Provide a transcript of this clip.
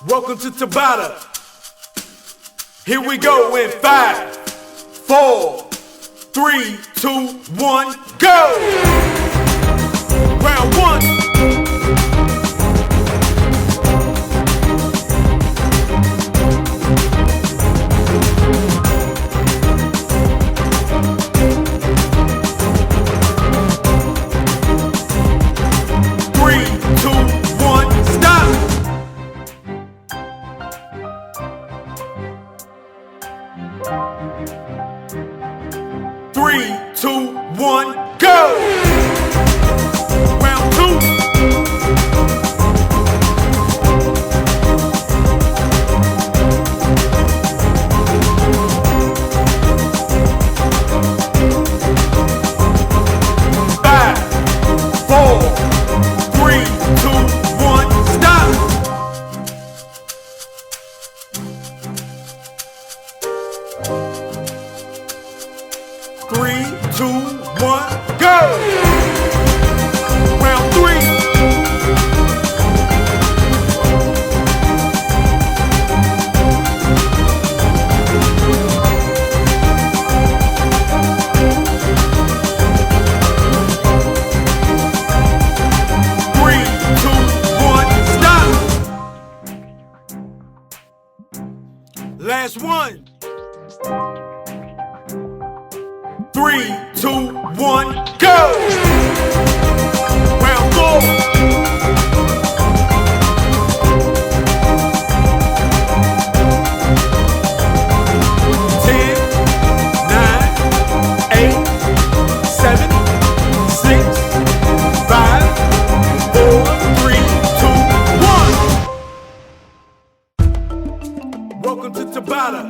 Welcome to Tabata. Here we go in 5, 4, 3, 2, 1, go! Round 1. 3, 2, 1, go! Round 2. 5, 4, 3, 2, 1, stop! 3, 2, 1, go! Round 3. 3, 2, 1, stop! Last one. 3, 2, 1, go! Round 4. 10, 9, 8, 7, 6, 5, 4, 3, 2, 1. Welcome to Tabata.